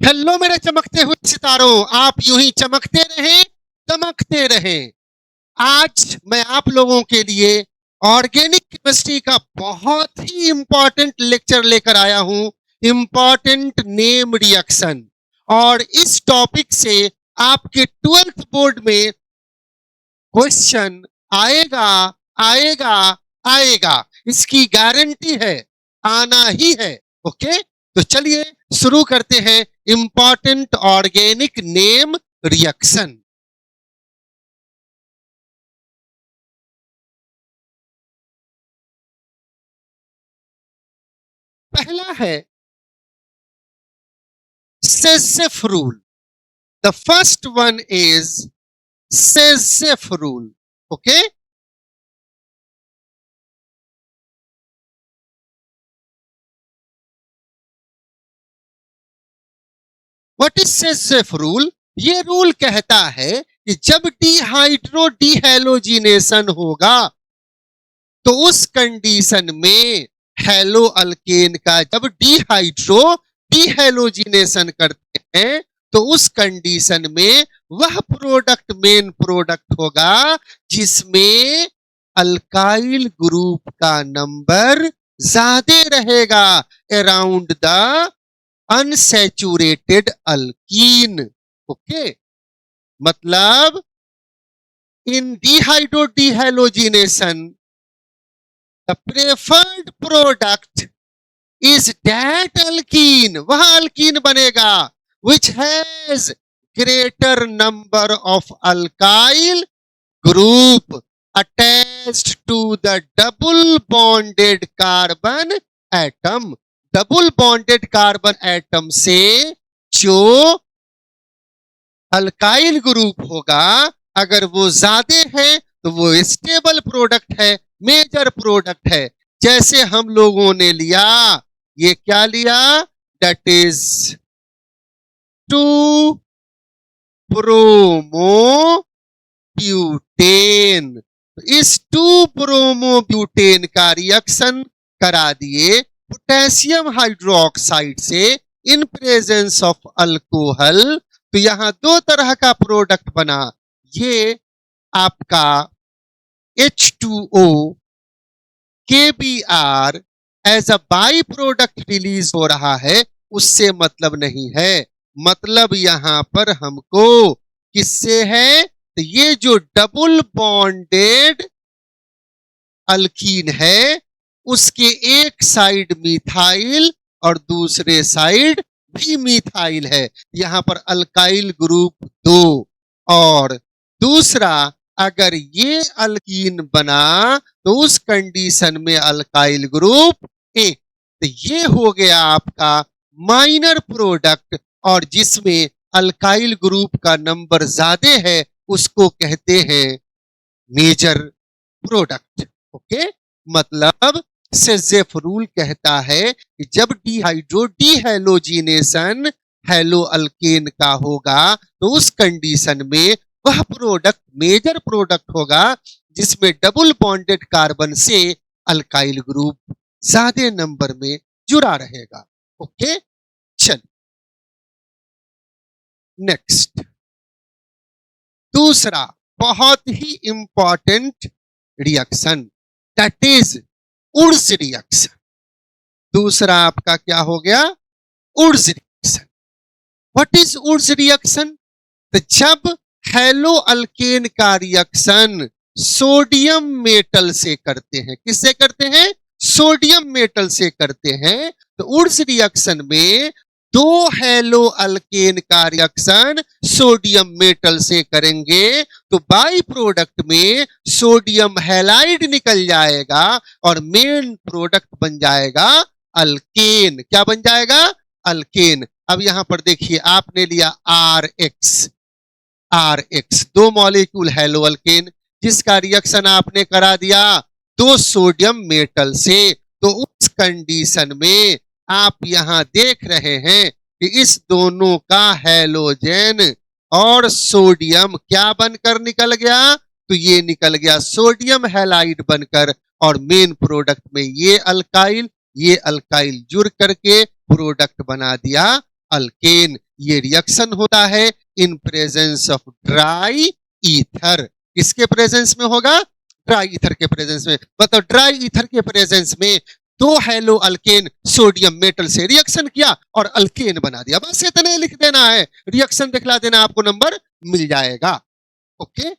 Hello मेरे चमकते हुए सितारों, आप यूं ही चमकते रहें, चमकते रहें। आज मैं आप लोगों के लिए ऑर्गेनिक केमिस्ट्री का बहुत ही इंपॉर्टेंट लेक्चर लेकर आया हूं, इंपॉर्टेंट नेम रिएक्शन। और इस टॉपिक से आपके 12th बोर्ड में क्वेश्चन आएगा, आएगा, आएगा, इसकी गारंटी है, आना ही है। ओके, तो चलिए शुरू करते हैं इंपॉर्टेंट ऑर्गेनिक नेम रिएक्शन। पहला है Saytzeff rule. The first one is Saytzeff rule. Okay, what is Saytzeff rule? ये रूल कहता है कि जब डिहाइड्रो डिहेलोजिनेशन होगा तो उस कंडीशन में हेलो अल्केन का जब डिहाइड्रो डिहेलोजिनेशन करते हैं तो उस कंडीशन में वह प्रोडक्ट मेन प्रोडक्ट होगा जिसमें अल्काइल ग्रुप का नंबर ज्यादा रहेगा around the unsaturated alkene. Okay, मतलब in dehydro dehalogenation the preferred product is that alkene, वह अल्कीन बनेगा which has greater number of alkyl group attached to the double bonded carbon atom। Double bonded carbon atom से जो alkyl group होगा अगर वो ज्यादा है तो वो स्टेबल प्रोडक्ट है, मेजर प्रोडक्ट है। जैसे हम लोगों ने लिया, ये क्या लिया? That is 2 bromo butane. इस 2 ब्रोमो ब्यूटेन का रिएक्शन करा दिए पोटेशियम हाइड्रोक्साइड से इन प्रेजेंस ऑफ अल्कोहल, तो यहां 2 तरह का प्रोडक्ट बना। ये आपका H2O KBr as a by product release हो रहा है, उससे मतलब नहीं है। मतलब यहां पर हमको किससे है? तो ये जो डबल बॉन्डेड अल्कीन है उसके एक साइड मिथाइल और दूसरे साइड भी मिथाइल है। यहां पर अल्काइल ग्रुप 2 और दूसरा अगर ये अल्कीन बना तो उस कंडीशन में अल्काइल ग्रुप 1। तो ये हो गया आपका माइनर प्रोडक्ट, और जिसमें अल्काइल ग्रुप का नंबर ज्यादा है उसको कहते हैं मेजर प्रोडक्ट। ओके, मतलब सेजेफ रूल कहता है कि जब डिहाइड्रो डिहेलोजिनेशन हेलो अल्केन का होगा तो उस कंडीशन में वह प्रोडक्ट मेजर प्रोडक्ट होगा जिसमें डबल बॉन्डेड कार्बन से अल्काइल ग्रुप ज्यादा नंबर में जुड़ा रहेगा। ओके, चल नेक्स्ट, दूसरा बहुत ही important reaction, that is Wurtz reaction. दूसरा आपका क्या हो गया? Wurtz reaction. What is Wurtz reaction? तो जब हेलो अल्केन का रिएक्शन सोडियम मेटल से करते हैं, किससे करते हैं? सोडियम मेटल से करते हैं, तो उर्स रिएक्शन में 2 हेलो अल्केन का रिएक्शन सोडियम मेटल से करेंगे तो बाई प्रोडक्ट में सोडियम हैलाइड निकल जाएगा और मेन प्रोडक्ट बन जाएगा अल्केन। क्या बन जाएगा? अल्केन। अब यहां पर देखिए, आपने लिया RX 2 मॉलिक्यूल हेलो अल्केन जिसका रिएक्शन आपने करा दिया 2 सोडियम मेटल से, तो उस कंडीशन में आप यहां देख रहे हैं कि इस दोनों का हैलोजन और सोडियम क्या बनकर निकल गया? तो ये निकल गया सोडियम हैलाइड बनकर, और मेन प्रोडक्ट में ये अल्काइल जुड़ करके प्रोडक्ट बना दिया अल्केन। ये रिएक्शन होता है in presence of dry ether. किसके प्रेजेंस में होगा? ड्राई ईथर के प्रेजेंस में। मतलब ड्राई ईथर के प्रेजेंस में दो हेलो अल्केन सोडियम मेटल से रिएक्शन किया और अल्केन बना दिया। बस इतने लिख देना है, रिएक्शन दिखला देना, आपको नंबर मिल जाएगा। ओके।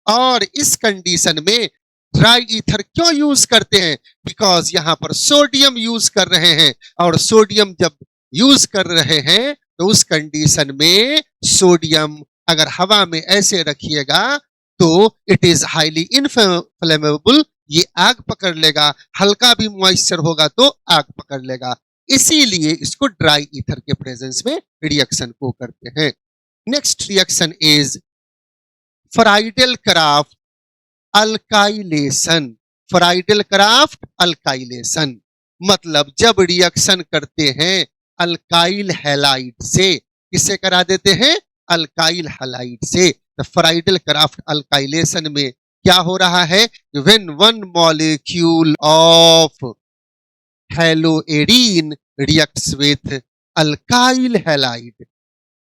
और इस कंडीशन में ड्राई ईथर क्यों यूज करते हैं? बिकॉज यहां पर सोडियम यूज कर रहे हैं, और सोडियम जब यूज कर रहे हैं तो उस कंडीशन में सोडियम अगर हवा में ऐसे रखिएगा तो इट इज हाईली इनफ्लेमेबल, ये आग पकड़ लेगा। हल्का भी मॉइस्चर होगा तो आग पकड़ लेगा। इसीलिए इसको ड्राई ईथर के प्रेजेंस में रिएक्शन को करते हैं। Next reaction is Friedl craft alkylation. Friedl craft alkylation मतलब जब रिएक्शन करते हैं अल्काइल हैलाइड से, किससे करा देते हैं? अल्काइल हैलाइड से। तो फ्राइडल क्राफ्ट अल्काइलेशन में क्या हो रहा है? When one molecule of haloarene reacts with alkyl halide,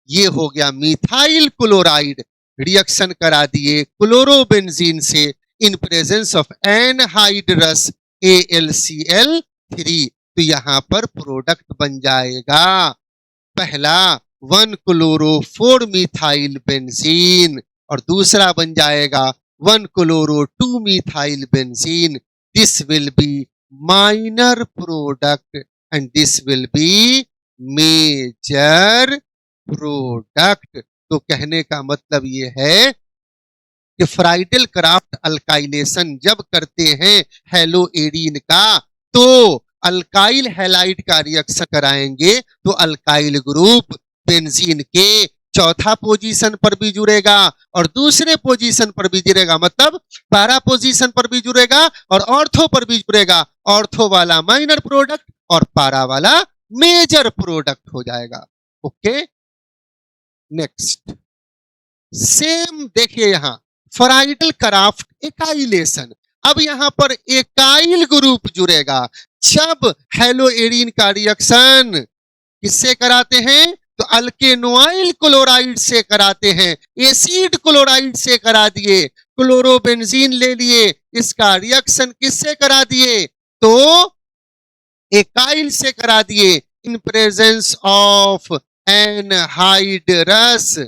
ये हो गया मिथाइल क्लोराइड, रिएक्शन करा दिए क्लोरोबेंजीन से in presence of anhydrous AlCl3। तो यहां पर प्रोडक्ट बन जाएगा पहला 1 क्लोरो 4 मिथाइल बेंजीन, और दूसरा बन जाएगा 1 chloro 2 methyl benzene. This will be minor product and this will be major product. तो कहने का मतलब ये है कि फ्राइडल क्राफ्ट अल्काइलेशन जब करते हैं हेलोएरीन का तो अल्काइल हैलाइड का रिएक्शन कराएंगे तो अल्काइल ग्रुप बेंजीन के चौथा पोजीशन पर भी जुड़ेगा और दूसरे पोजीशन पर भी जुड़ेगा, मतलब पैरा पोजीशन पर भी जुड़ेगा और ऑर्थो पर भी जुड़ेगा। ऑर्थो वाला माइनर प्रोडक्ट और पैरा वाला मेजर प्रोडक्ट हो जाएगा। ओके। नेक्स्ट सेम देखिए यहां फ्राइडल क्राफ्ट एकाइलेशन। अब यहां पर एकाइल ग्रुप जुड़ेगा जब हेलोएरीन का रिएक्शन किससे कराते हैं? तो अल्केनोइल क्लोराइड से कराते हैं। एसिड क्लोराइड से करा दिए, क्लोरोबेंजीन ले लिए, इसका रिएक्शन किससे करा दिए? तो एकाइल से करा दिए in presence of anhydrous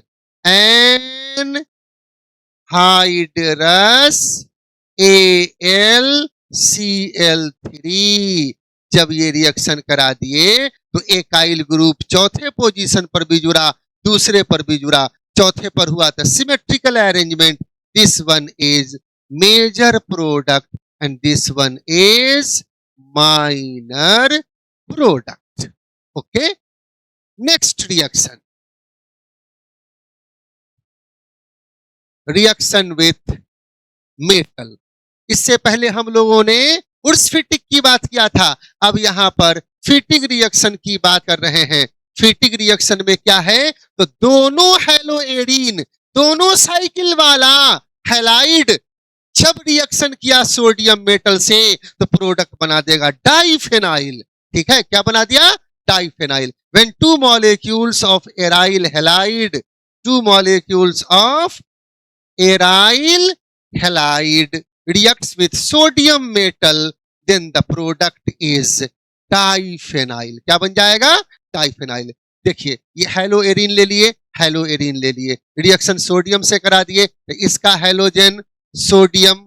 AlCl3। जब ये रिएक्शन करा दिए तो एकाइल ग्रुप चौथे पोजीशन पर भी जुड़ा, दूसरे पर भी जुड़ा, चौथे पर हुआ था symmetrical arrangement. This one is major product and this one is minor product. Okay. Next reaction, reaction with metal. इससे पहले हम लोगों ने उर्स फिटिक की बात किया था, अब यहां पर फिटिक रिएक्शन की बात कर रहे हैं। फिटिक रिएक्शन में क्या है? तो दोनों हेलोएरीन, दोनों साइकिल वाला हैलाइड जब रिएक्शन किया सोडियम मेटल से तो प्रोडक्ट बना देगा डाइफेनाइल। ठीक है, क्या बना दिया? डाइफेनाइल। When two molecules of aryl halide, two molecules of aryl halide reacts with sodium metal, then the product is diphenyl। क्या बन जाएगा? डाइफेनाइल। देखिए ये हेलोएरीन ले लिए, हेलोएरीन ले लिए, रिएक्शन सोडियम से करा दिए, तो इसका हेलोजन सोडियम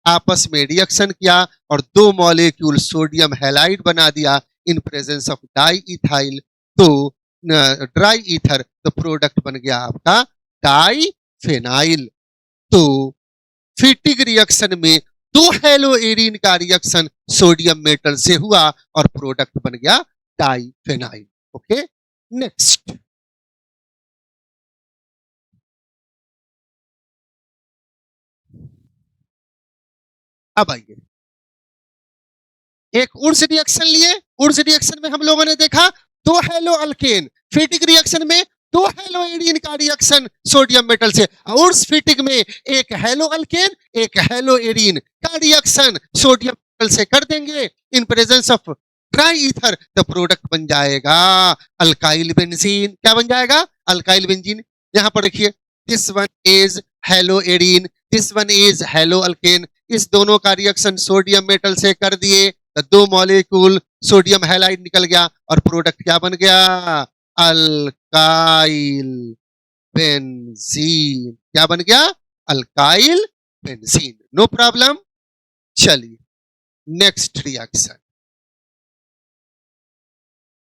आपस में रिएक्शन किया और दो मॉलिक्यूल सोडियम हैलाइड बना दिया in presence of di ethyl, तो ड्राई ईथर, तो प्रोडक्ट बन गया आपका डाइफेनाइल। तो फिटिक रिएक्शन में दो हेलोएरीन का रिएक्शन सोडियम मेटल से हुआ और प्रोडक्ट बन गया डाइफेनाइल। ओके। नेक्स्ट अब आइए एक उर्स रिएक्शन लिए। उर्स रिएक्शन में हम लोगों ने देखा दो हेलो अल्केन, फिटिक रिएक्शन में दो हेलोएरीन का रिएक्शन सोडियम मेटल से। उर्स फिटिक में एक हेलो अल्केन एक हेलोएरीन का रिएक्शन सोडियम मेटल से कर देंगे in presence of dry ether, तो प्रोडक्ट बन जाएगा अल्काइल बेंजीन। क्या बन जाएगा? Alkyl benzene. यहां पर देखिए, this one is hello arene, this one is hello alkane. इस दोनों का रिएक्शन सोडियम मेटल से कर दिए तो दो मॉलिक्यूल सोडियम हैलाइड निकल गया और प्रोडक्ट क्या बन गया? Alkyl benzene. क्या बन गया? Alkyl benzene. No problem. चलिए next reaction,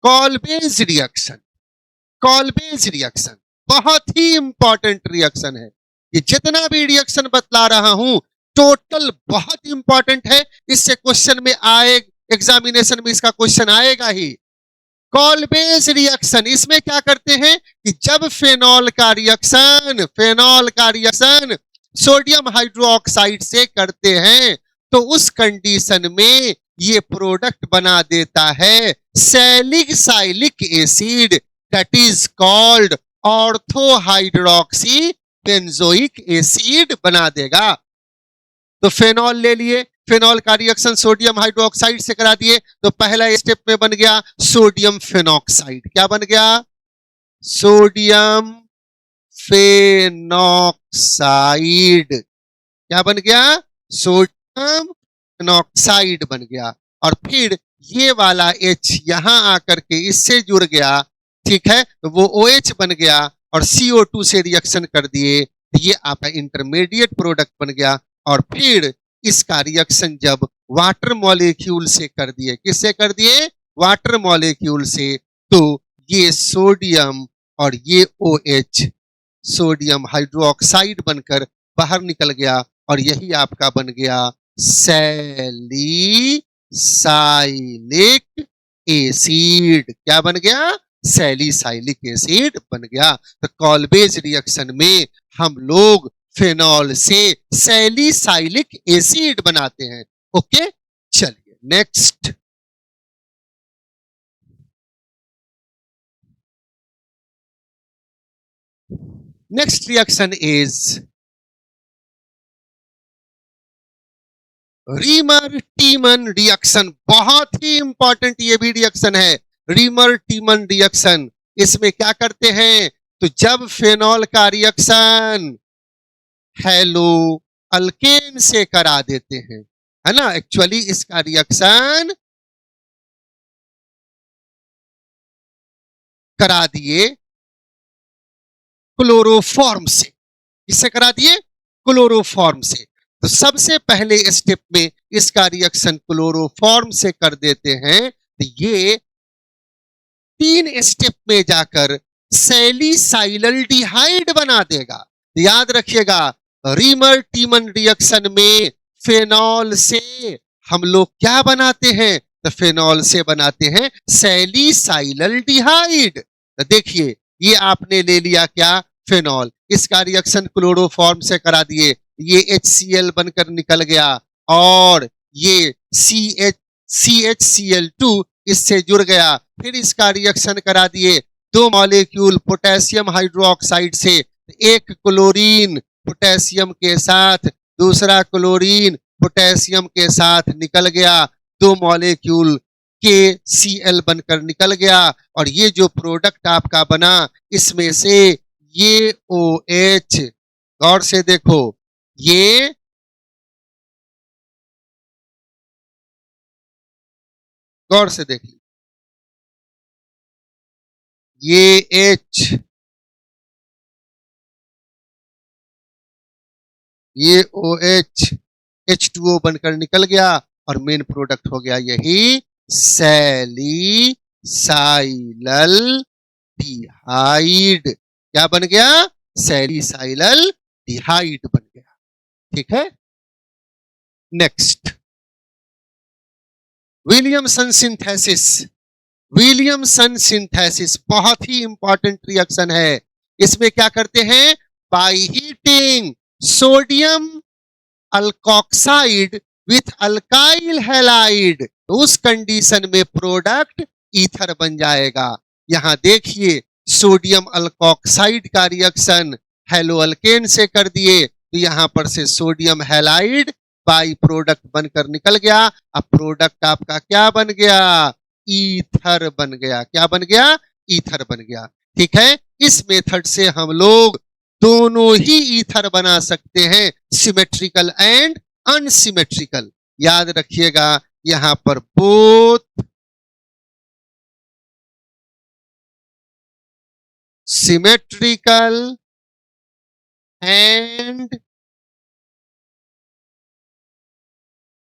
Kolbe's reaction. Kolbe's reaction बहुत ही इंपॉर्टेंट रिएक्शन है। ये जितना भी रिएक्शन बतला रहा हूं टोटल बहुत इंपॉर्टेंट है। इससे क्वेश्चन में आए, एग्जामिनेशन में इसका क्वेश्चन आएगा ही। कॉल्बेज रिएक्शन, इसमें क्या करते हैं कि जब फेनॉल का रिएक्शन सोडियम हाइड्रोक्साइड से करते हैं तो उस कंडीशन में ये प्रोडक्ट बना देता है salicylic acid, that is called ortho hydroxy benzoic acid बना देगा। तो फेनॉल ले लिए, फेनॉल का रिएक्शन सोडियम हाइड्रोक्साइड से करा दिए तो पहला स्टेप में बन गया सोडियम फेनॉक्साइड। क्या बन गया? Sodium phenoxide. क्या बन गया? सोडियम फेनॉक्साइड बन गया। और फिर ये वाला H यहां आकर के इससे जुड़ गया, ठीक है, तो वो OH बन गया और CO2 से रिएक्शन कर दिए, ये आपका इंटरमीडिएट प्रोडक्ट बन गया। और फिर इसका रिएक्शन जब वाटर मॉलिक्यूल से कर दिए, किससे कर दिए? वाटर मॉलिक्यूल से, तो ये सोडियम और ये OH सोडियम हाइड्रोक्साइड बनकर बाहर निकल गया और यही आपका बन गया सैलिसाइलिक एसिड। क्या बन गया? सैलिसाइलिक एसिड बन गया। तो कॉल्बेज रिएक्शन में हम लोग फेनॉल से सैलिसाइलिक एसिड बनाते हैं। ओके, चलिए next. Next reaction is reamer टीमन reaction. बहुत ही इंपॉर्टेंट ये भी रिएक्शन है, रीमर टीमन रिएक्शन। इसमें क्या करते हैं, तो जब फेनॉल का रिएक्शन हेलो अल्केन से करा देते हैं, है ना, एक्चुअली इसका रिएक्शन करा दिए क्लोरोफॉर्म से। किससे करा दिए? क्लोरोफॉर्म से। तो सबसे पहले स्टेप में इसका रिएक्शन क्लोरोफॉर्म से कर देते हैं तो ये 3 स्टेप में जाकर सैलिसाइलल्डिहाइड बना देगा। याद रखिएगा, रीमर टीमन रिएक्शन में फेनॉल से हम लोग क्या बनाते हैं, तो फेनॉल से बनाते हैं सैलिसाइलल्डिहाइड। तो देखिए, ये आपने ले लिया क्या? फेनॉल। इसका रिएक्शन क्लोरोफॉर्म से करा दिए, ये HCl बनकर निकल गया और ये CHCl2 इससे जुड़ गया। फिर इसका रिएक्शन करा दिए, 2 मॉलिक्यूल पोटेशियम हाइड्रोक्साइड से, एक क्लोरीन पोटेशियम के साथ, दूसरा क्लोरीन पोटेशियम के साथ निकल गया, 2 मॉलिक्यूल KCl बनकर निकल गया। और ये जो प्रोडक्ट आपका बना, इसमें से ये OH, गौर से देखो, ये गौर से देख लीजिए, ये H, ये OH H2O बनकर निकल गया और मेन प्रोडक्ट हो गया यही सैलिसाइलल्डिहाइड। क्या बन गया? सैलिसाइलल्डिहाइड बन गया। ठीक है, next, Williamson synthesis. Williamson synthesis बहुत ही इंपॉर्टेंट रिएक्शन है। इसमें क्या करते हैं, by heating sodium alkoxide with alkyl halide, उस कंडीशन में प्रोडक्ट ईथर बन जाएगा। यहां देखिए, सोडियम अल्कोक्साइड का रिएक्शन हेलो अल्केन से कर दिए तो यहां पर से सोडियम हैलाइड बाई प्रोडक्ट बनकर निकल गया। अब प्रोडक्ट आपका क्या बन गया? ईथर बन गया। क्या बन गया? ईथर बन गया। ठीक है, इस मेथड से हम लोग दोनों ही ईथर बना सकते हैं, सिमेट्रिकल एंड अनसिमेट्रिकल। याद रखिएगा, यहां पर both symmetrical and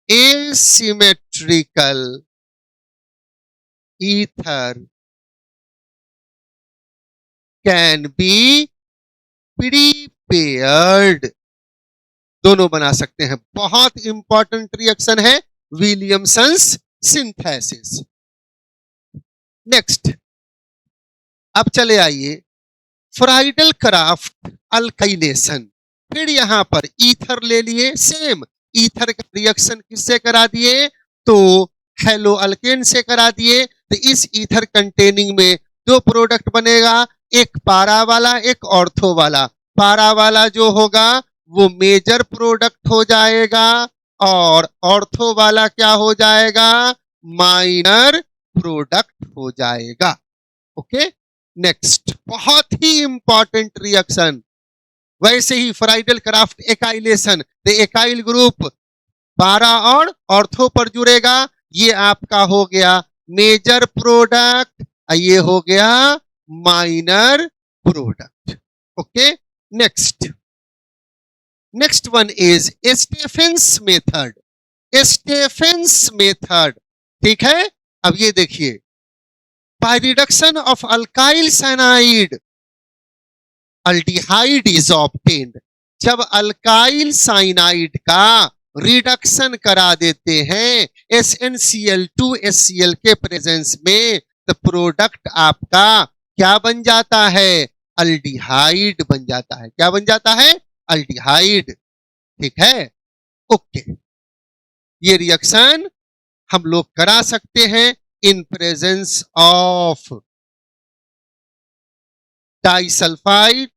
asymmetrical ether can be prepared। दोनों बना सकते हैं। बहुत इंपॉर्टेंट रिएक्शन है विलियमसन्स सिंथेसिस। नेक्स्ट, अब चले आइए फ्राइडल क्राफ्ट अल्काइलेशन। फिर यहां पर ईथर ले लिए, सेम ईथर का रिएक्शन किससे करा दिए? तो हेलो अल्केन से करा दिए। तो इस ईथर कंटेनिंग में दो प्रोडक्ट बनेगा, एक पारा वाला, एक ऑर्थो वाला। पारा वाला जो होगा वो मेजर प्रोडक्ट हो जाएगा और ऑर्थो वाला क्या हो जाएगा? माइनर प्रोडक्ट हो जाएगा। ओके, नेक्स्ट, बहुत ही इंपॉर्टेंट रिएक्शन, वैसे ही फ्राइडल क्राफ्ट एकाइलेशन। तो एकाइल ग्रुप पारा और ऑर्थो पर जुड़ेगा, ये आपका हो गया मेजर प्रोडक्ट, ये हो गया minor product. Okay, next, next one is Stephens method. Stephens method, ठीक है। अब ये देखिए, by reduction of alkyl cyanide aldehyde is obtained। जब अल्काइल साइनाइड का रिडक्शन करा देते हैं SnCl2 HCl के प्रेजेंस में, तो प्रोडक्ट आपका क्या बन जाता है? अल्डिहाइड बन जाता है। क्या बन जाता है? अल्डिहाइड। ठीक है, ओके। ये रिएक्शन हम लोग करा सकते हैं in presence of disulphide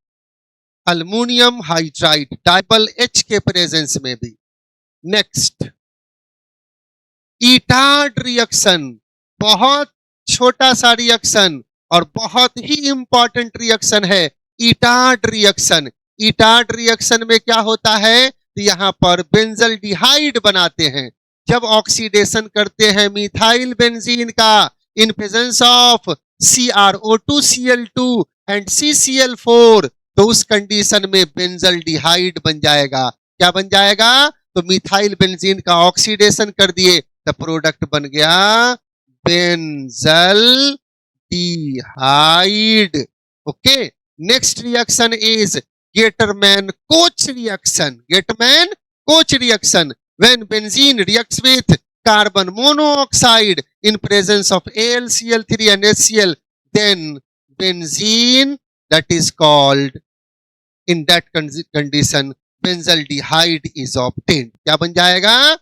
aluminium hydride double H के प्रेजेंस में भी। नेक्स्ट, ईटार्ड रिएक्शन, बहुत छोटा सा रिएक्शन और बहुत ही इंपॉर्टेंट रिएक्शन है ईटार्ड रिएक्शन। ईटार्ड रिएक्शन में क्या होता है? तो यहां पर बेंजल्डिहाइड बनाते हैं। जब ऑक्सीडेशन करते हैं मिथाइल बेंजीन का in presence of CrO2Cl2 and CCl4, तो उस कंडीशन में बेंजल्डिहाइड बन जाएगा। क्या बन जाएगा? तो मिथाइल बेंजीन का ऑक्सीडेशन कर दिए, तो प्रोडक्ट बन गया benzaldehyde. Okay, next reaction is Gattermann coach reaction. Gattermann coach reaction, when benzene reacts with carbon monoxide in presence of AlCl3 and HCl, then benzene, that is called, in that condition benzaldehyde is obtained। क्या बन जाएगा?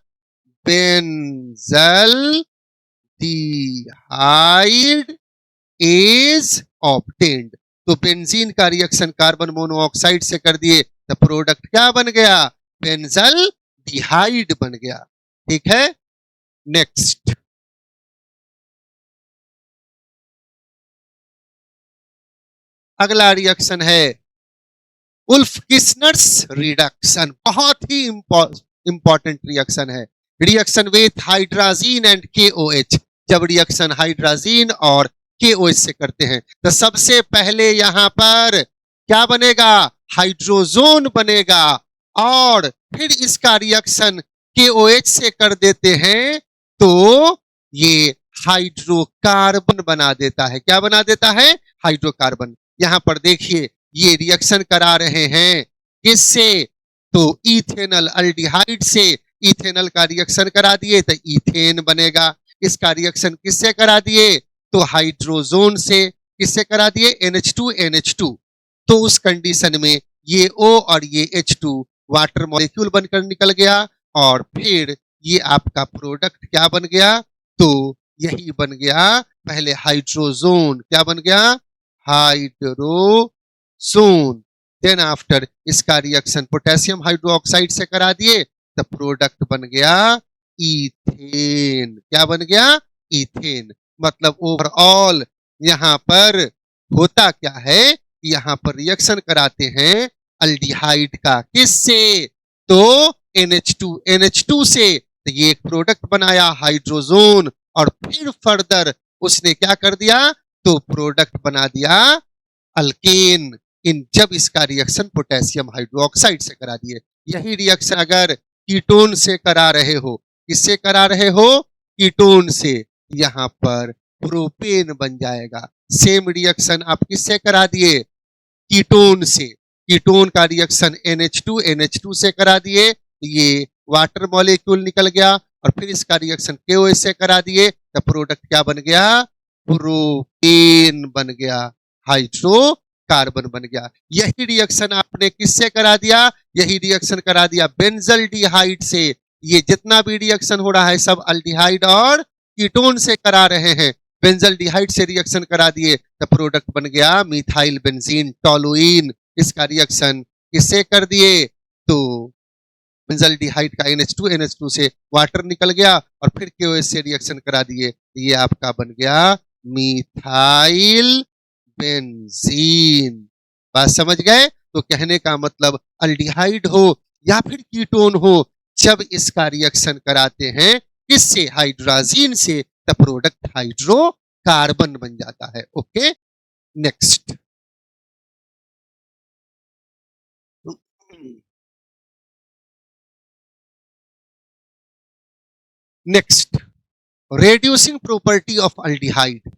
Benzaldehyde is obtained। तो benzene का reaction carbon monoxide से कर दिए, तो product क्या बन गया? बेंजल्डिहाइड बन गया। ठीक है, नेक्स्ट, अगला रिएक्शन है उल्फ किस्नर्स रिडक्शन। बहुत ही इंपॉर्टेंट रिएक्शन है। Reaction with hydrazine and KOH। जब रिएक्शन हाइड्राजीन और KOH से करते हैं, तो सबसे पहले यहां पर क्या बनेगा? हाइड्रोजोन बनेगा, और फिर इसका रिएक्शन KOH से कर देते हैं, तो ये हाइड्रोकार्बन बना देता है। क्या बना देता है? हाइड्रोकार्बन। यहां पर देखिए, ये रिएक्शन करा रहे हैं किससे? तो इथेनल अल्डिहाइड से इथेनल का रिएक्शन करा दिए, तो इथेन बनेगा। इसका रिएक्शन किससे करा दिए? तो हाइड्रोजोन से। किससे करा दिए? NH2NH2। तो उस कंडीशन में ये O और ये H2 वाटर मॉलिक्यूल बनकर निकल गया, और फिर ये आपका प्रोडक्ट क्या बन गया? तो यही बन गया पहले हाइड्रोजोन। क्या बन गया? हाइड्रोजोन। देन आफ्टर इसका रिएक्शन पोटेशियम हाइड्रोक्साइड से करा दिए, तो प्रोडक्ट बन गया इथेन। क्या बन गया? इथेन। मतलब ओवरऑल यहाँ पर होता क्या है, यहाँ पर रिएक्शन कराते हैं अल्डिहाइड का, किससे, तो NH2 से, तो ये एक प्रोडक्ट बनाया हाइड्रोजोन, और फिर फर्दर उसने क्या कर दिया, तो प्रोडक्ट बना दिया अल्केन। इन जब इसका रिएक्शन पोटेशियम हाइड्रोक्साइड से करा दिए, यही रिएक्शन अगर कीटोन से करा रहे हो, किससे करा रहे हो, कीटोन से, यहाँ पर प्रोपेन बन जाएगा। सेम रिएक्शन आप किससे करा दिए, कीटोन से, कीटोन का रिएक्शन NH2 से करा दिए, ये वाटर मॉलिक्यूल निकल गया, और फिर इसका रिएक्शन KOH से करा दिए, तो प्रोडक्ट क्या बन गया, प्रोपेन बन गया, हाइड्रोकार्बन बन गया। यही रिएक्शन आपने किससे करा दिया, यही रिएक्शन करा दिया बेंजल्डिहाइड से। ये जितना भी रिएक्शन हो रहा है सब अल्डिहाइड और कीटोन से करा रहे हैं। बेंजल्डिहाइड से रिएक्शन करा दिए तो प्रोडक्ट बन गया मिथाइल बेंजीन टोलुइन। इसका रिएक्शन किससे कर दिए, तो बेंजल्डिहाइड का NH2 से वाटर निकल गया, और फिर KOH से रिएक्शन करा दिए, ये आपका बन गया मिथाइल बेंजीन। बात समझ गए, तो कहने का मतलब अल्डिहाइड हो या फिर कीटोन हो, जब इसका रिएक्शन कराते हैं किससे, हाइड्रोजीन से, तो प्रोडक्ट हाइड्रोकार्बन बन जाता है। Okay, next. Next, reducing property of aldehyde,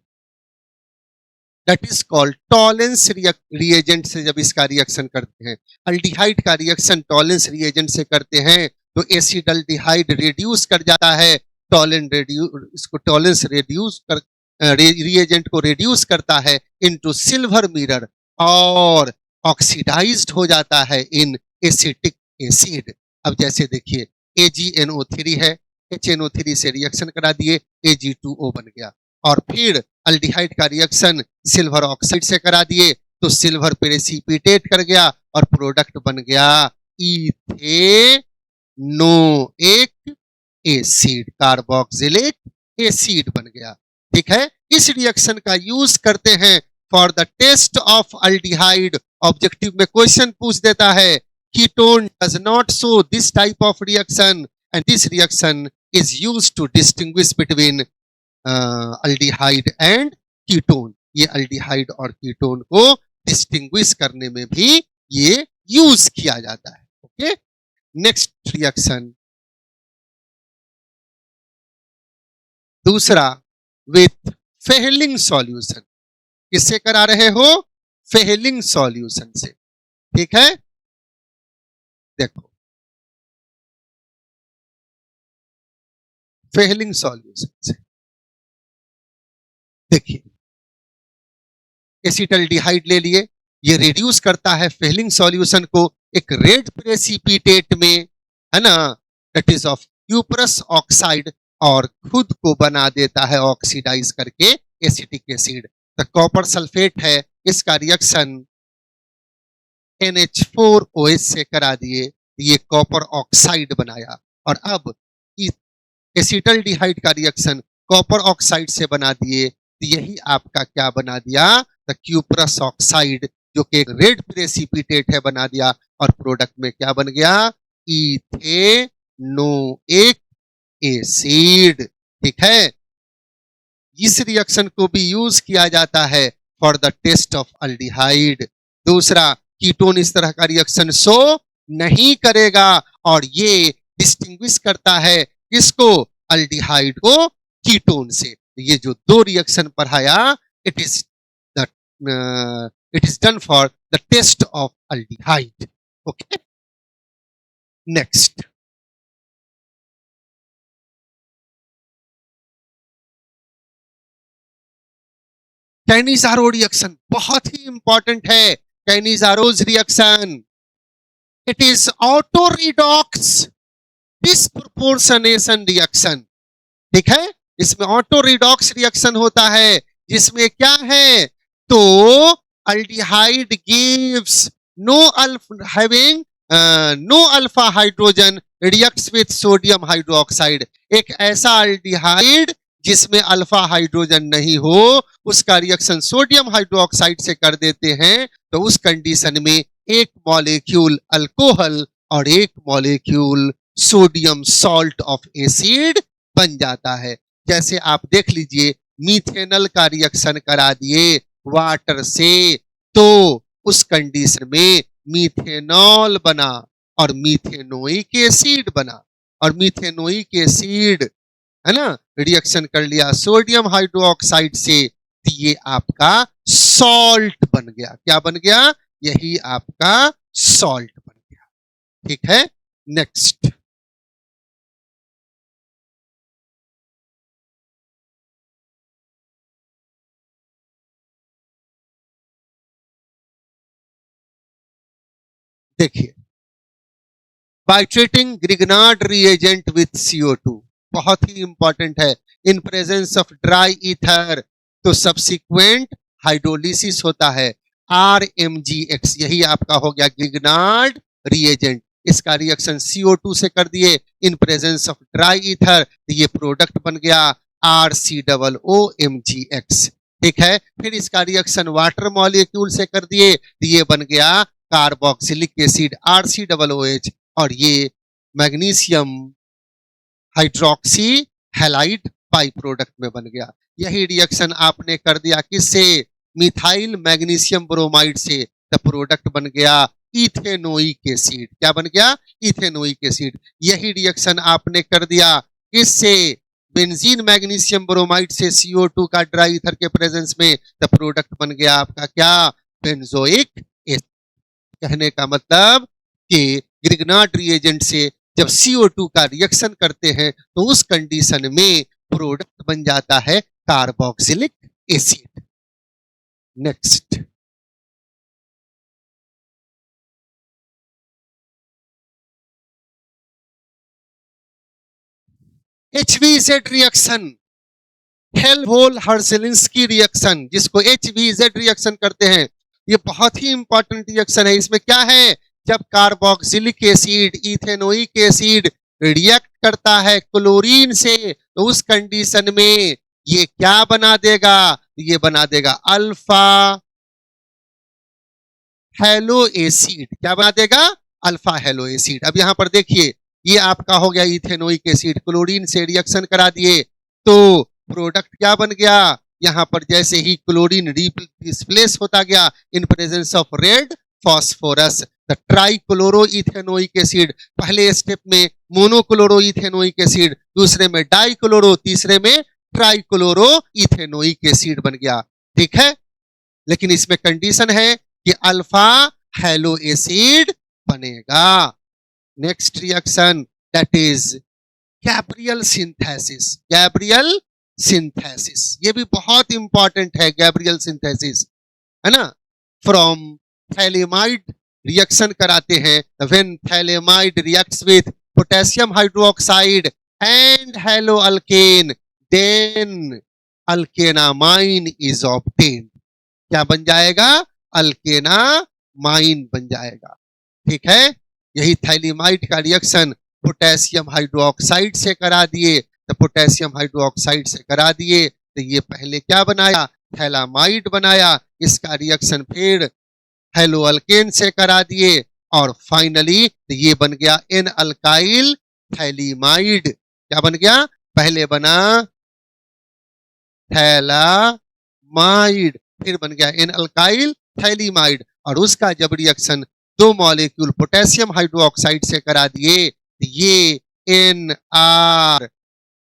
that is called Tollens reagent से जब इसका रिएक्शन करते हैं, अल्डिहाइड का रिएक्शन टॉलेंस रिएजेंट से करते हैं, तो एसिडल्डिहाइड रिड्यूस कर जाता है, इसको टॉलेंस रिड्यूस कर रिएजेंट को रिड्यूस करता है इनटू सिल्वर मिरर, और ऑक्सीडाइज्ड हो जाता है इन एसिटिक एसिड। अब जैसे देखिए AgNO3 है, HNO3 से रिएक्शन करा दिए, Ag2O बन गया, और फिर अल्डिहाइड का रिएक्शन सिल्वर ऑक्साइड से करा दिए, तो सिल्वर प्रेसिपिटेट कर गया, और प्रोडक्ट बन गया इथेनोइक एसिड, कार्बोक्सिलिक एसिड बन गया। ठीक है, इस रिएक्शन का यूज करते हैं for the test of aldehyde. Objective में क्वेश्चन पूछ देता है, ketone does not show this type of reaction, and this reaction is used to distinguish between aldehyde and ketone। ये अल्डिहाइड और कीटोन को डिस्टिंग्विश करने में भी ये यूज किया जाता है। ओके, नेक्स्ट रिएक्शन, दूसरा विथ फेहलिंग सॉल्यूशन। किससे करा रहे हो, फेहलिंग सॉल्यूशन से। ठीक है, देखो फेहलिंग सॉल्यूशन से, देखिए एसिटल्डिहाइड ले लिए, ये रिड्यूस करता है फेहलिंग सॉल्यूशन को एक रेड प्रेसिपिटेट में, है ना, that is of cuprous oxide, और खुद को बना देता है ऑक्सीडाइज करके एसिटिक एसिड। तो कॉपर सल्फेट है, इसका रिएक्शन NH4OH से करा दिए, ये कॉपर ऑक्साइड बनाया, और अब एसिटल्डिहाइड का रिएक्शन कॉपर ऑक्साइड से बना दिए, तो यही आपका क्या बना दिया, द क्यूप्रस ऑक्साइड, जो कि एक रेड प्रेसिपिटेट है, बना दिया, और प्रोडक्ट में क्या बन गया, इथेनोइक एसिड। ठीक है, इस रिएक्शन को भी यूज किया जाता है for the test of aldehyde. दूसरा, कीटोन इस तरह का रिएक्शन शो नहीं करेगा, और ये डिस्टिंग्विश करता है किसको, अल्डिहाइड को कीटोन से। ये जो दो रिएक्शन पढ़ाया, it is done for the test of aldehyde. Okay, next, Cannizzaro reaction बहुत ही इंपॉर्टेंट है। Cannizzaro's reaction, it is auto redox disproportionation reaction. ठीक है, इसमें ऑटो रिडॉक्स रिएक्शन होता है, जिसमें क्या है, तो aldehyde gives no having no alpha hydrogen reacts with sodium hydroxide. एक ऐसा अल्डिहाइड जिसमें अल्फा हाइड्रोजन नहीं हो उसका रिएक्शन सोडियम हाइड्रोक्साइड से कर देते हैं, तो उस कंडीशन में एक मॉलिक्यूल अल्कोहल और एक molecule sodium salt of acid बन जाता है। जैसे आप देख लीजिए, मीथेनल का रिएक्शन करा दिए वाटर से, तो उस कंडीशन में मीथेनॉल बना और मीथेनोइक एसिड बना, और मीथेनोइक एसिड है ना, रिएक्शन कर लिया सोडियम हाइड्रोक्साइड से, तो ये आपका सॉल्ट बन गया। क्या बन गया? यही आपका सॉल्ट बन गया। ठीक है, नेक्स्ट। देखिए, by treating Grignard reagent with CO2, बहुत ही इंपॉर्टेंट है, in presence of dry ether, तो सब्सिक्वेंट हाइड्रोलिसिस होता है RMGX, यही आपका हो गया ग्रिग्नार्ड रिएजेंट। इसका रिएक्शन CO2 से कर दिए in presence of dry ether, तो ये प्रोडक्ट बन गया RCOOMGX। ठीक है, फिर इसका रिएक्शन वाटर मॉलिक्यूल से कर दिए, तो ये बन गया कार्बोक्सिलिक एसिड RCOOH, और ये magnesium hydroxy halide by product में बन गया। यही रिएक्शन आपने कर दिया किससे? मिथाइल मैग्नीशियम ब्रोमाइड से, द प्रोडक्ट बन गया इथेनोइक एसिड। क्या बन गया? Ethanoic acid. यही रिएक्शन आपने कर दिया किससे? बेंजीन मैग्नीशियम ब्रोमाइड से CO2 का ड्राई ईथर के प्रेजेंस में, द प्रोडक्ट बन गया आपका क्या? Benzoic acid. कहने का मतलब कि ग्रिग्नार्ड रिएजेंट से जब CO2 का रिएक्शन करते हैं तो उस कंडीशन में प्रोडक्ट बन जाता है carboxylic acid. Next, HVZ reaction, Hell Volhard Zelinsky reaction, जिसको HVZ रिएक्शन करते हैं, ये बहुत ही इंपॉर्टेंट रिएक्शन है। इसमें क्या है? जब carboxylic acid ethanoic acid react करता है क्लोरीन से, तो उस कंडीशन में ये क्या बना देगा? ये बना देगा अल्फा हेलो एसिड। क्या बना देगा? Alpha hello acid. अब यहां पर देखिए, ये आपका हो गया इथेनोइक एसिड, क्लोरीन से रिएक्शन करा दिए, तो प्रोडक्ट क्या बन गया? यहां पर जैसे ही क्लोरीन डिस्प्लेस होता गया in presence of red phosphorus, the trichloro ethanoic acid, पहले स्टेप में मोनोक्लोरो इथेनोइक एसिड, दूसरे में डाइक्लोरो, तीसरे में ट्राइक्लोरो इथेनोइक एसिड बन गया। ठीक है, लेकिन इसमें कंडीशन है कि अल्फा हेलो एसिड बनेगा। Next reaction that is Gabriel synthesis. Gabriel synthesis ये भी बहुत इंपॉर्टेंट है। गैब्रियल सिंथेसिस है ना, फ्रॉम थैलेमाइड रिएक्शन कराते हैं, when phthalimide reacts with potassium hydroxide and halo alkane, then alkanamine is obtained. क्या बन जाएगा? अल्केनामाइन बन जाएगा। ठीक है, यही थैलेमाइड का रिएक्शन पोटेशियम हाइड्रोक्साइड से करा दिए, तो पोटेशियम हाइड्रोक्साइड से करा दिए, तो ये पहले क्या बनाया? थैलामाइड बनाया। इसका रिएक्शन फिर हेलो अल्केन से करा दिए, और फाइनली तो ये बन गया एन अल्काइल थैलीमाइड। क्या बन गया? पहले बना थैलामाइड, फिर बन गया एन अल्काइल थैलीमाइड, और उसका जब रिएक्शन दो मॉलिक्यूल पोटेशियम हाइड्रोक्साइड से करा दिए, ये NR,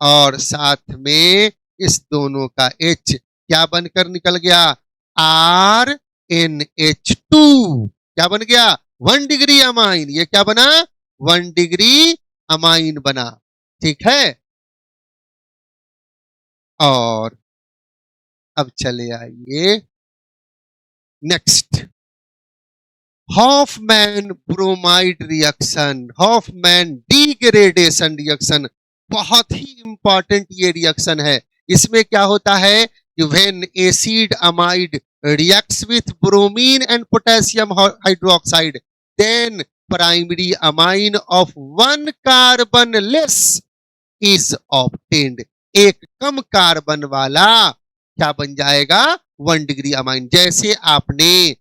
और साथ में इस दोनों का H क्या बनकर निकल गया? RNH2। क्या बन गया? 1 डिग्री अमाइन। ये क्या बना? 1 डिग्री अमाइन बना। ठीक है, और अब चले आइए next, Hofmann bromide reaction, Hofmann degradation reaction. बहुत ही इंपॉर्टेंट ये रिएक्शन है। इसमें क्या होता है कि when acid amide reacts with bromine and potassium hydroxide, then primary amine of 1 carbon less is obtained. एक कम कार्बन वाला क्या बन जाएगा 1 डिग्री अमाइन। जैसे आपने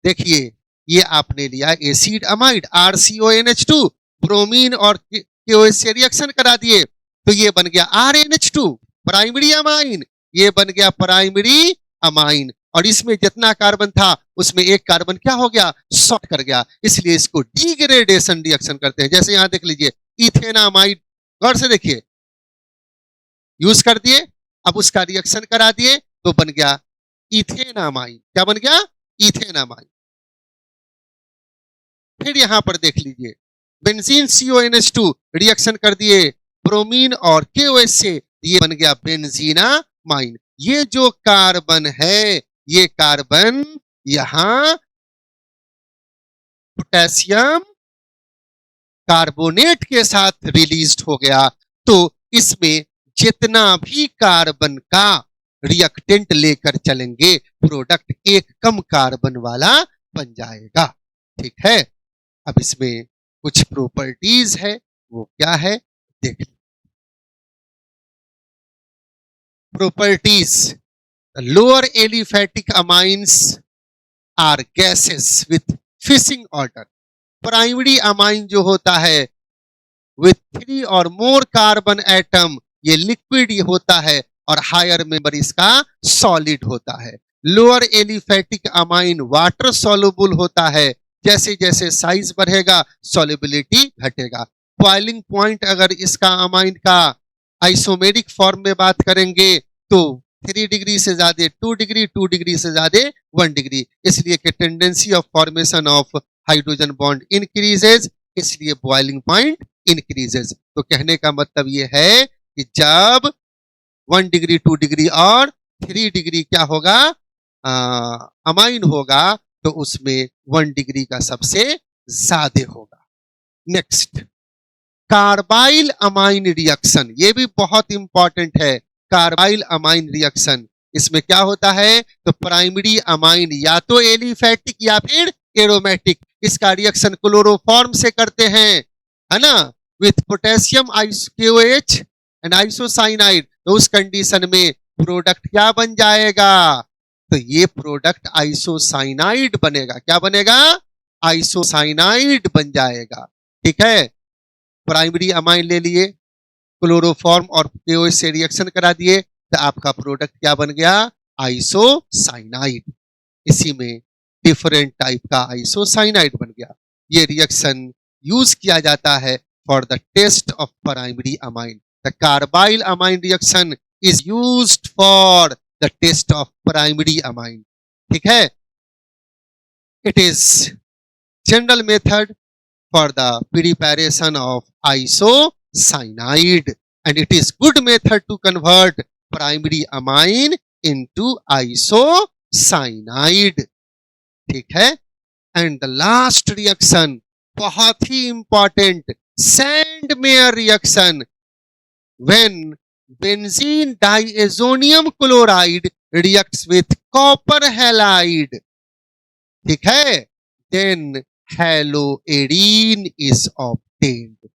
देखिए ये आपने लिया एसिड अमाइड RCONH2 ब्रोमीन और KOH से रिएक्शन करा दिए तो ये बन गया RNH2 प्राइमरी अमाइन, ये बन गया प्राइमरी अमाइन और इसमें जितना कार्बन था उसमें एक कार्बन क्या हो गया शॉर्ट कर गया, इसलिए इसको डिग्रेडेशन रिएक्शन करते हैं। जैसे यहां देख लीजिए इथेनामाइड, गौर से देखिए यूज कर दिए, अब उसका रिएक्शन करा दिए तो बन गया इथेनामाइन। क्या बन गया इथेनामाइन। फिर यहां पर देख लीजिए बेंजीन CONH2 रिएक्शन कर दिए ब्रोमीन और KOH से, ये बन गया बेंजीनामाइन। ये जो कार्बन है ये कार्बन यहां पोटेशियम कार्बोनेट के साथ रिलीज्ड हो गया तो इसमें जितना भी कार्बन का रिएक्टेंट लेकर चलेंगे प्रोडक्ट एक कम कार्बन वाला बन जाएगा। ठीक है, अब इसमें कुछ प्रॉपर्टीज है, वो क्या है देख लीजिए। Properties, lower aliphatic amines are gases with fishing order. Primary amine जो होता है विथ 3 और मोर कार्बन एटम ये लिक्विड होता है और हायर मेंबर इसका सॉलिड होता है। Lower aliphatic amine water soluble होता है, जैसे जैसे साइज बढ़ेगा सॉल्युबिलिटी घटेगा। बॉइलिंग पॉइंट अगर इसका अमाइन का आइसोमेरिक फॉर्म में बात करेंगे तो 3 डिग्री से ज्यादा 2 डिग्री, 2 डिग्री से ज्यादा 1 डिग्री, इसलिए कि tendency of formation of hydrogen bond increases, इसलिए बॉइलिंग पॉइंट इंक्रीजेज। तो कहने का मतलब ये है कि जब 1 डिग्री 2 डिग्री और 3 डिग्री क्या होगा अमाइन होगा तो उसमें 1 डिग्री का सबसे ज्यादा होगा। नेक्स्ट कार्बाइल अमाइन रिएक्शन, ये भी बहुत इंपॉर्टेंट है। कार्बाइल अमाइन रिएक्शन, इसमें क्या होता है तो प्राइमरी अमाइन या तो एलिफैटिक या फिर एरोमेटिक, इसका रिएक्शन क्लोरोफॉर्म से करते हैं, है ना, with potassium KOH and isocyanide. तो उस कंडीशन में प्रोडक्ट क्या बन जाएगा तो ये प्रोडक्ट आइसोसाइनाइड बनेगा। क्या बनेगा आइसोसाइनाइड बन जाएगा। ठीक है, प्राइमरी अमाइन ले लिए, क्लोरोफॉर्म और KOH से रिएक्शन करा दिए तो आपका प्रोडक्ट क्या बन गया आइसोसाइनाइड। इसी में डिफरेंट टाइप का आइसोसाइनाइड बन गया। ये रिएक्शन यूज किया जाता है for the test of primary amine. The carbylamine reaction is used for the test of primary amine. ठीक है, it is general method for the preparation of isocyanide and it is good method to convert primary amine into isocyanide. ठीक है, and the last reaction बहुत ही important Sandmeyer reaction when benzene diazonium chloride reacts with copper halide. ठीक है, then haloarene is obtained.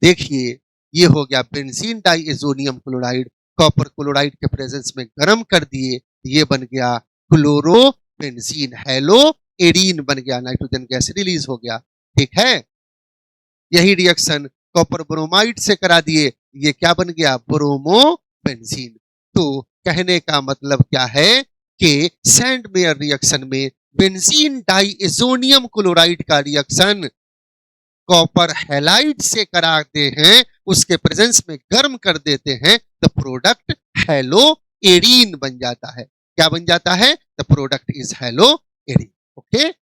देखिए ये हो गया benzene diazonium chloride, copper chloride के प्रेजेंस में गर्म कर दिए, ये बन गया क्लोरोबेंजीन, हेलोएरीन बन गया, नाइट्रोजन गैस रिलीज हो गया। ठीक है, यही रिएक्शन कॉपर ब्रोमाइड से करा दिए, ये क्या बन गया ब्रोमोबेंजीन। तो कहने का मतलब क्या है कि सैंडमेयर रिएक्शन में बेंजीन डाइएजोनियम क्लोराइड का रिएक्शन कॉपर हैलाइड से कराते हैं, उसके प्रेजेंस में गर्म कर देते हैं, तो प्रोडक्ट हेलोएरीन बन जाता है। क्या बन जाता है the product is haloarene. Okay,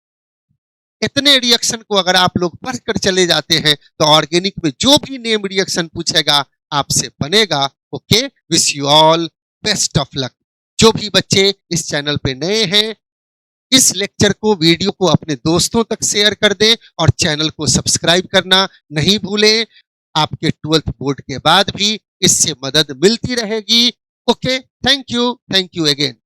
इतने रिएक्शन को अगर आप लोग पढ़कर चले जाते हैं तो ऑर्गेनिक में जो भी नेम रिएक्शन पूछेगा आपसे बनेगा। Okay, wish you all best of luck. जो भी बच्चे इस चैनल पे नए हैं इस लेक्चर को वीडियो को अपने दोस्तों तक शेयर कर दें और चैनल को सब्सक्राइब करना नहीं भूलें। आपके 12th बोर्ड के बाद भी इससे मदद मिलती रहेगी। Okay, thank you again.